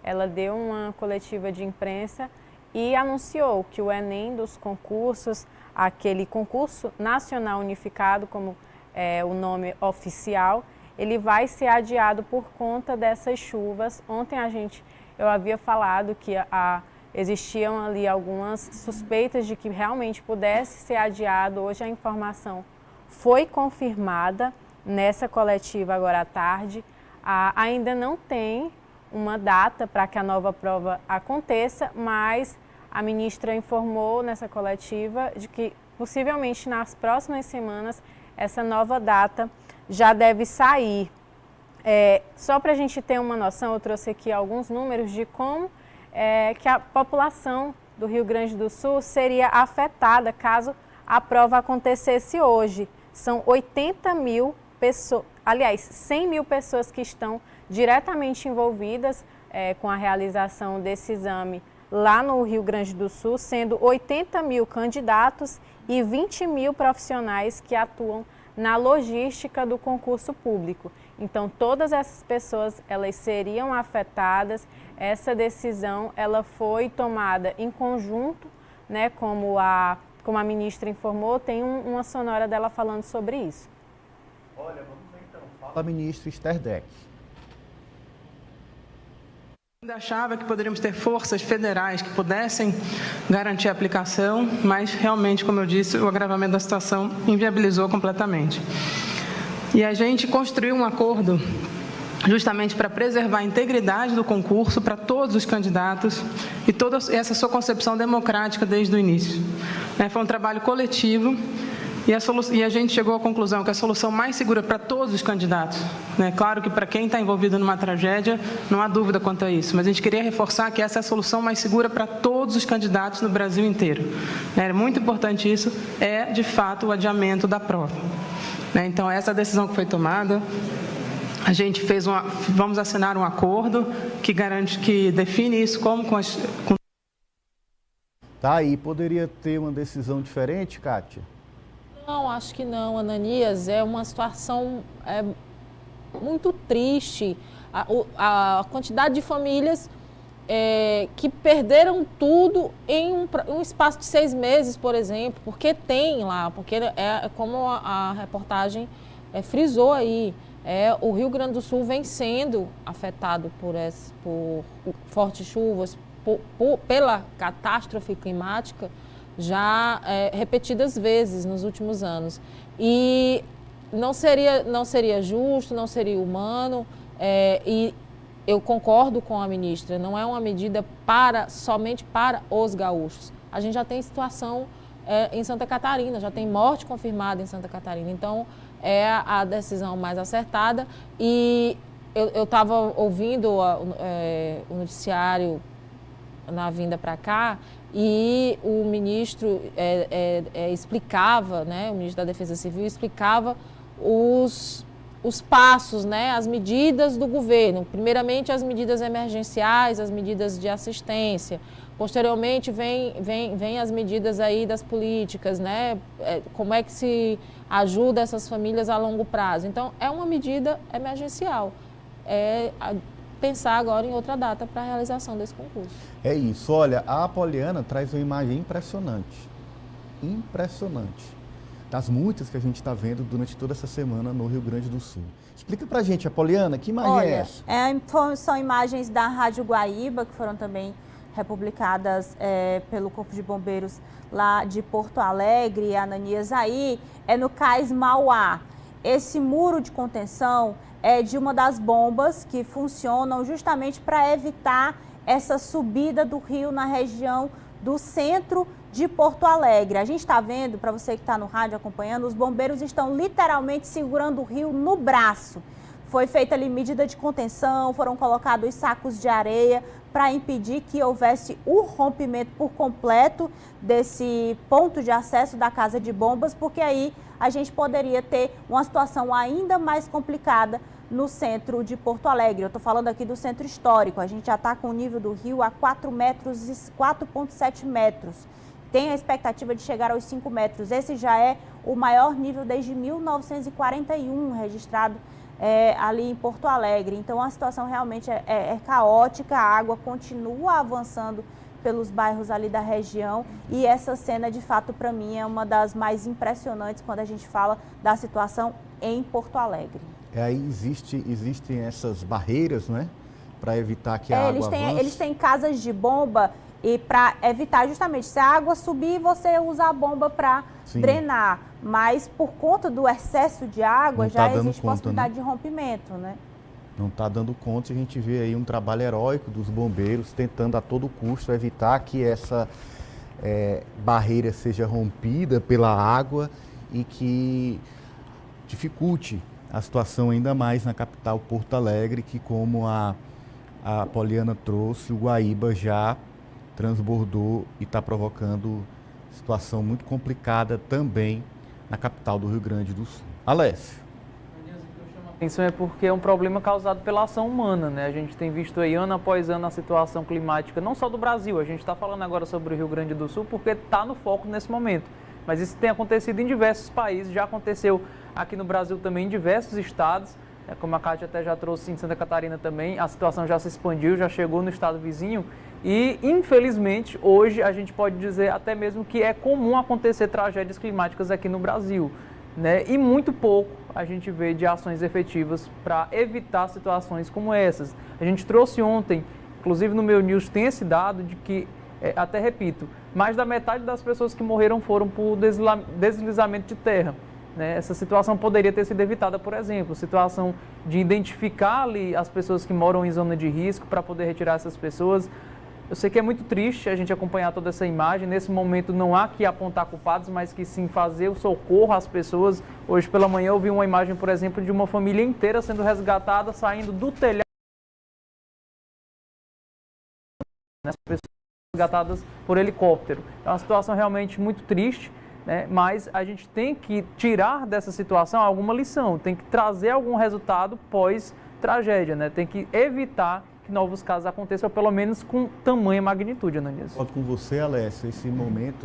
ela deu uma coletiva de imprensa e anunciou que o Enem dos concursos, aquele concurso nacional unificado, como é o nome oficial, ele vai ser adiado por conta dessas chuvas. Ontem eu havia falado que existiam ali algumas suspeitas de que realmente pudesse ser adiado. Hoje a informação foi confirmada nessa coletiva agora à tarde. Ainda não tem uma data para que a nova prova aconteça, mas a ministra informou nessa coletiva de que possivelmente nas próximas semanas essa nova data já deve sair. Só para a gente ter uma noção, eu trouxe aqui alguns números de como que a população do Rio Grande do Sul seria afetada caso a prova acontecesse hoje. São 80 mil pessoas, aliás, 100 mil pessoas que estão diretamente envolvidas com a realização desse exame lá no Rio Grande do Sul, sendo 80 mil candidatos e 20 mil profissionais que atuam na logística do concurso público. Então, todas essas pessoas, elas seriam afetadas. Essa decisão, ela foi tomada em conjunto, né, como a ministra informou, tem uma sonora dela falando sobre isso. Olha, vamos ver então. Fala a ministra Esther Deck. Ainda achava que poderíamos ter forças federais que pudessem garantir a aplicação, mas realmente, como eu disse, o agravamento da situação inviabilizou completamente. E a gente construiu um acordo justamente para preservar a integridade do concurso para todos os candidatos e toda essa sua concepção democrática desde o início. Foi um trabalho coletivo. E a gente chegou à conclusão que a solução mais segura para todos os candidatos, claro que para quem está envolvido numa tragédia, não há dúvida quanto a isso, mas a gente queria reforçar que essa é a solução mais segura para todos os candidatos no Brasil inteiro. É muito importante isso, de fato, o adiamento da prova. Então, essa decisão que foi tomada, a gente vamos assinar um acordo que garante, que define isso como Tá aí, poderia ter uma decisão diferente, Kátia? Não, acho que não, Ananias. É uma situação muito triste. A quantidade de famílias que perderam tudo em um espaço de 6 meses, por exemplo, porque tem lá, porque como a reportagem frisou aí, o Rio Grande do Sul vem sendo afetado por fortes chuvas, pela catástrofe climática, já repetidas vezes nos últimos anos. E não seria justo, não seria humano, e eu concordo com a ministra, não é uma medida somente para os gaúchos. A gente já tem situação em Santa Catarina, já tem morte confirmada em Santa Catarina, então é a decisão mais acertada. E eu estava ouvindo o noticiário na vinda para cá, e o ministro explicava, o ministro da Defesa Civil explicava os passos, as medidas do governo. Primeiramente, as medidas emergenciais, as medidas de assistência. Posteriormente, vem as medidas aí das políticas, como é que se ajuda essas famílias a longo prazo. Então, é uma medida emergencial. Pensar agora em outra data para a realização desse concurso. É isso. Olha, a Apoliana traz uma imagem impressionante. Impressionante. Das muitas que a gente está vendo durante toda essa semana no Rio Grande do Sul. Explica pra gente, Apoliana, que imagem é essa? São imagens da Rádio Guaíba, que foram também republicadas pelo Corpo de Bombeiros lá de Porto Alegre, Ananias. Aí no Cais Mauá. Esse muro de contenção é de uma das bombas que funcionam justamente para evitar essa subida do rio na região do centro de Porto Alegre. A gente está vendo, para você que está no rádio acompanhando, os bombeiros estão literalmente segurando o rio no braço. Foi feita ali medida de contenção, foram colocados sacos de areia para impedir que houvesse o rompimento por completo desse ponto de acesso da casa de bombas, porque aí a gente poderia ter uma situação ainda mais complicada no centro de Porto Alegre. Eu estou falando aqui do centro histórico. A gente já está com o nível do rio a 4,7 metros. Tem a expectativa de chegar aos 5 metros. Esse já é o maior nível desde 1941 registrado ali em Porto Alegre. Então a situação realmente é caótica, a água continua avançando pelos bairros ali da região e essa cena, de fato, para mim é uma das mais impressionantes quando a gente fala da situação em Porto Alegre. Aí existem essas barreiras, não é? Para evitar que a água avance. Eles têm casas de bomba e para evitar justamente, se a água subir, você usa a bomba para drenar. Mas por conta do excesso de água, já existe possibilidade de rompimento, né? Não está dando conta, a gente vê aí um trabalho heróico dos bombeiros tentando a todo custo evitar que essa barreira seja rompida pela água e que dificulte a situação ainda mais na capital Porto Alegre, que como a Poliana trouxe, o Guaíba já transbordou e está provocando situação muito complicada também na capital do Rio Grande do Sul. Alessio. A atenção é porque é um problema causado pela ação humana, né? A gente tem visto aí ano após ano a situação climática, não só do Brasil, a gente está falando agora sobre o Rio Grande do Sul porque está no foco nesse momento. Mas isso tem acontecido em diversos países, já aconteceu aqui no Brasil também, em diversos estados, como a Kátia até já trouxe em Santa Catarina também, a situação já se expandiu, já chegou no estado vizinho e, infelizmente, hoje a gente pode dizer até mesmo que é comum acontecer tragédias climáticas aqui no Brasil, né? E muito pouco a gente vê de ações efetivas para evitar situações como essas. A gente trouxe ontem, inclusive no meu news tem esse dado de que, até repito, mais da metade das pessoas que morreram foram por deslizamento de terra. Né? Essa situação poderia ter sido evitada, por exemplo, situação de identificar ali as pessoas que moram em zona de risco para poder retirar essas pessoas. Eu sei que é muito triste a gente acompanhar toda essa imagem. Nesse momento não há que apontar culpados, mas que sim fazer o socorro às pessoas. Hoje pela manhã eu vi uma imagem, por exemplo, de uma família inteira sendo resgatada, saindo do telhado. As pessoas resgatadas por helicóptero. É uma situação realmente muito triste, né? Mas a gente tem que tirar dessa situação alguma lição, tem que trazer algum resultado pós-tragédia, né? Tem que evitar que novos casos aconteçam, ou pelo menos com tamanha magnitude, Ananias. Concordo com você, Alessio, esse momento